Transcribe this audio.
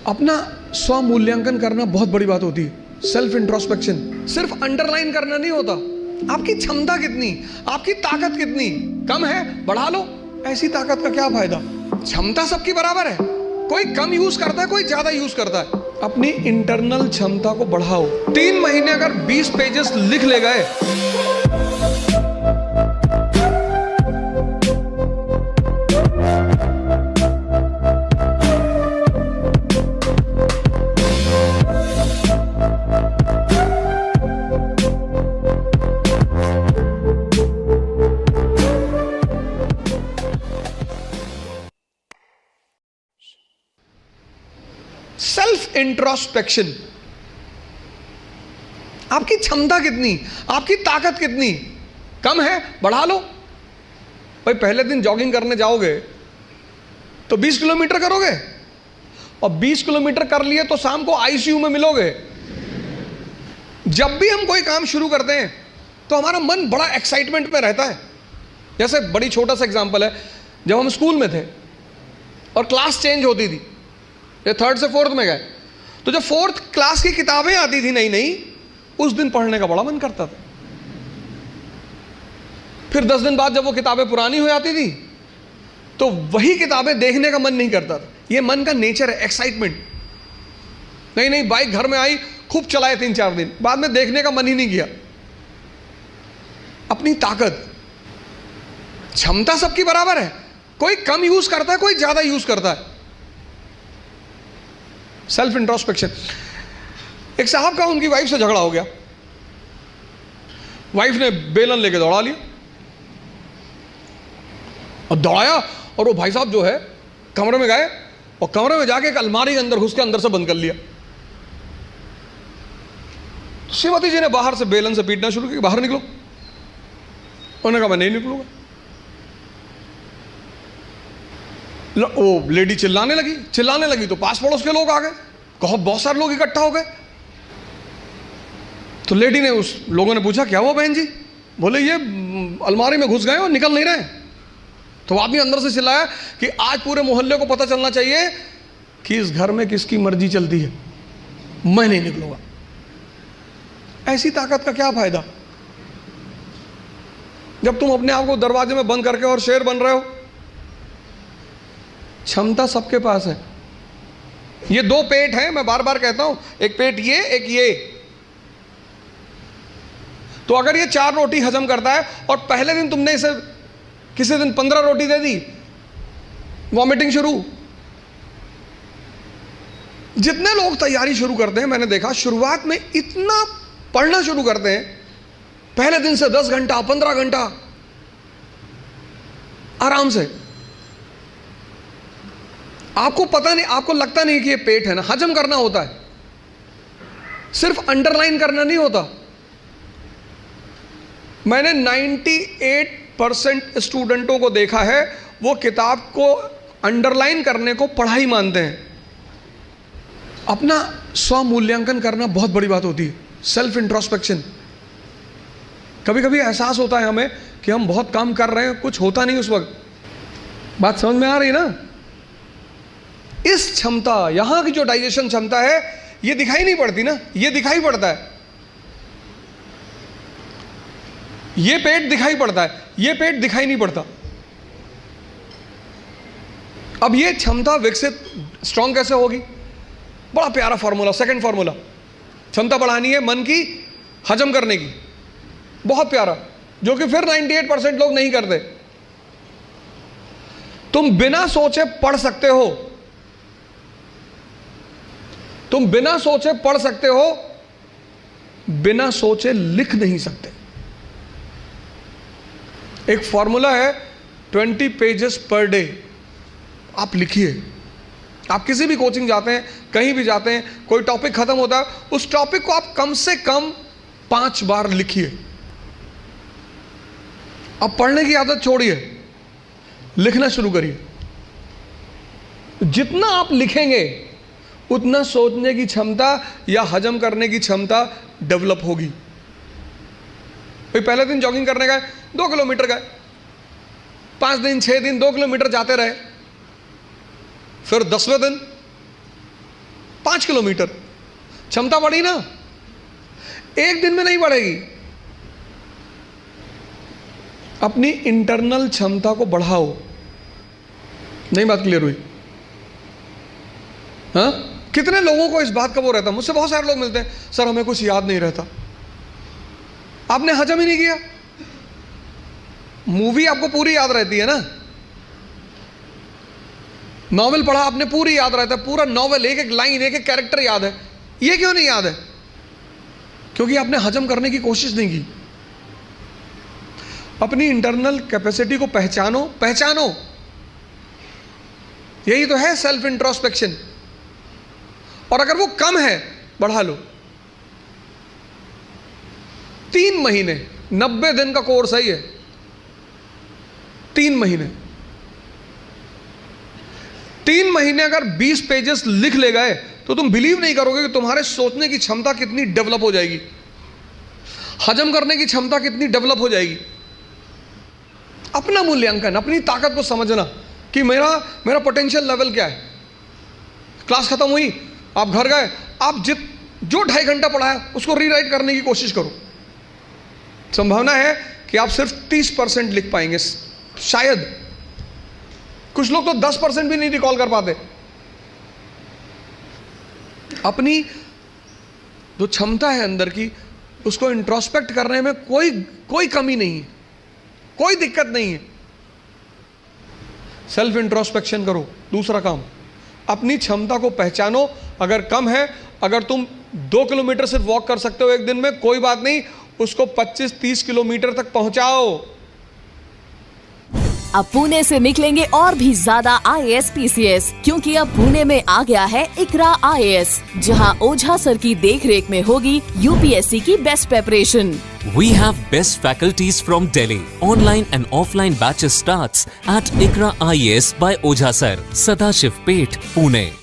अपना स्व मूल्यांकन करना बहुत बड़ी बात होती है। सेल्फ इंट्रोस्पेक्शन सिर्फ अंडरलाइन करना नहीं होता। आपकी क्षमता कितनी, आपकी ताकत कितनी, कम है बढ़ा लो। ऐसी ताकत का क्या फायदा? क्षमता सबकी बराबर है, कोई कम यूज करता है, कोई ज्यादा यूज करता है। अपनी इंटरनल क्षमता को बढ़ाओ। 3 महीने अगर 20 पेजेस लिख ले गए, सेल्फ इंट्रोस्पेक्शन, आपकी क्षमता कितनी, आपकी ताकत कितनी, कम है बढ़ा लो। भाई पहले दिन जॉगिंग करने जाओगे तो 20 किलोमीटर करोगे, और 20 किलोमीटर कर लिए तो शाम को आईसीयू में मिलोगे। जब भी हम कोई काम शुरू करते हैं तो हमारा मन बड़ा एक्साइटमेंट में रहता है। जैसे बड़ी छोटा सा एग्जांपल है, जब हम स्कूल में थे और क्लास चेंज होती थी, ये 3rd से 4th में गए, तो जब 4th क्लास की किताबें आती थी नई नई, उस दिन पढ़ने का बड़ा मन करता था। फिर 10 दिन बाद जब वो किताबें पुरानी हो जाती थी तो वही किताबें देखने का मन नहीं करता था। ये मन का नेचर है, एक्साइटमेंट। नहीं नहीं बाइक घर में आई, खूब चलाए 3-4 दिन, बाद में देखने का मन ही नहीं किया। अपनी ताकत, क्षमता सबकी बराबर है, कोई कम यूज करता है, कोई ज्यादा यूज करता है। Self introspection. एक साहब का उनकी वाइफ से झगड़ा हो गया, वाइफ ने बेलन लेके दौड़ा लिया और दौड़ाया, और वो भाई साहब जो है कमरे में गए और कमरे में जाके एक अलमारी के अंदर घुस के अंदर से बंद कर लिया। श्रीमती जी ने बाहर से बेलन से पीटना शुरू किया, बाहर निकलो। उन्होंने कहा मैं नहीं निकलूंगा। वो लेडी चिल्लाने लगी तो पास पड़ोस के लोग आ गए, बहुत सारे लोग इकट्ठा हो गए। तो लेडी ने, उस लोगों ने पूछा क्या हुआ बहन जी? बोले ये अलमारी में घुस गए और निकल नहीं रहे। तो आदमी अंदर से चिल्लाया कि आज पूरे मोहल्ले को पता चलना चाहिए कि इस घर में किसकी मर्जी चलती है, मैं नहीं निकलूंगा। ऐसी ताकत का क्या फायदा जब तुम अपने आप को दरवाजे में बंद करके और शेर बन रहे हो। क्षमता सबके पास है। ये 2 पेट हैं, मैं बार बार कहता हूं, एक पेट ये, एक ये। तो अगर ये 4 रोटी हजम करता है और पहले दिन तुमने इसे किसी दिन 15 रोटी दे दी, वॉमिटिंग शुरू। जितने लोग तैयारी शुरू करते हैं, मैंने देखा शुरुआत में इतना पढ़ना शुरू करते हैं, पहले दिन से 10 घंटा 15 घंटा आराम से। आपको पता नहीं, आपको लगता नहीं कि ये पेट है ना, हजम करना होता है, सिर्फ अंडरलाइन करना नहीं होता। मैंने 98% स्टूडेंटों को देखा है, वो किताब को अंडरलाइन करने को पढ़ाई मानते हैं। अपना स्व मूल्यांकन करना बहुत बड़ी बात होती है। Self introspection. कभी कभी एहसास होता है हमें कि हम बहुत काम कर रहे हैं, कुछ होता नहीं उस वक्त। बात समझ में आ रही ना? इस क्षमता, यहां की जो डाइजेशन क्षमता है, ये दिखाई नहीं पड़ती ना, ये दिखाई पड़ता है। ये पेट दिखाई पड़ता है, ये पेट दिखाई नहीं पड़ता। अब ये क्षमता विकसित, स्ट्रांग कैसे होगी? बड़ा प्यारा फॉर्मूला, सेकंड फॉर्मूला। क्षमता बढ़ानी है मन की, हजम करने की, बहुत प्यारा, जो कि फिर 98% लोग नहीं करते। तुम बिना सोचे पढ़ सकते हो, तुम बिना सोचे पढ़ सकते हो, बिना सोचे लिख नहीं सकते। एक फॉर्मूला है 20 पेजेस पर डे। आप लिखिए। आप किसी भी कोचिंग जाते हैं, कहीं भी जाते हैं, कोई टॉपिक खत्म होता है, उस टॉपिक को आप कम से कम 5 बार लिखिए। अब पढ़ने की आदत छोड़िए, लिखना शुरू करिए। जितना आप लिखेंगे उतना सोचने की क्षमता या हजम करने की क्षमता डेवलप होगी। भाई पहले दिन जॉगिंग करने गए, 2 किलोमीटर गए, 5 दिन 6 दिन 2 किलोमीटर जाते रहे। फिर 10वें दिन 5 किलोमीटर, क्षमता बढ़ी ना? एक दिन में नहीं बढ़ेगी। अपनी इंटरनल क्षमता को बढ़ाओ। नहीं बात क्लियर हुई? हाँ, कितने लोगों को इस बात का वो रहता, मुझसे बहुत सारे लोग मिलते हैं, सर हमें कुछ याद नहीं रहता। आपने हजम ही नहीं किया। मूवी आपको पूरी याद रहती है ना, नॉवेल पढ़ा आपने पूरी याद रहता है, पूरा नॉवेल, एक एक लाइन, एक एक कैरेक्टर याद है। ये क्यों नहीं याद है? क्योंकि आपने हजम करने की कोशिश नहीं की। अपनी इंटरनल कैपेसिटी को पहचानो, पहचानो। यही तो है सेल्फ इंट्रोस्पेक्शन। और अगर वो कम है, बढ़ा लो। 3 महीने, 90 दिन का कोर्स है ये। 3 महीने, 3 महीने अगर 20 पेजेस लिख ले गए तो तुम बिलीव नहीं करोगे कि तुम्हारे सोचने की क्षमता कितनी डेवलप हो जाएगी, हजम करने की क्षमता कितनी डेवलप हो जाएगी। अपना मूल्यांकन, अपनी ताकत को समझना कि मेरा पोटेंशियल लेवल क्या है। क्लास खत्म हुई, आप घर गए, आप जो 2.5 घंटा पढ़ा है उसको रीराइट करने की कोशिश करो। संभावना है कि आप सिर्फ 30% लिख पाएंगे, शायद। कुछ लोग तो 10% भी नहीं रिकॉल कर पाते। अपनी जो क्षमता है अंदर की, उसको इंट्रोस्पेक्ट करने में कोई कमी नहीं है, कोई दिक्कत नहीं है। सेल्फ इंट्रोस्पेक्शन करो। दूसरा काम, अपनी क्षमता को पहचानो। अगर कम है, अगर तुम 2 किलोमीटर सिर्फ वॉक कर सकते हो एक दिन में, कोई बात नहीं, उसको 25-30 किलोमीटर तक पहुंचाओ। अब पुणे से निकलेंगे और भी ज्यादा IAS PCS, क्योंकि अब पुणे में आ गया है इकरा IAS, जहां ओझा सर की देखरेख में होगी UPSC की best preparation. We have best faculties from Delhi. Online and offline batches starts at ICRA IAS by Ojha Sir, Sadashiv Peth, Pune.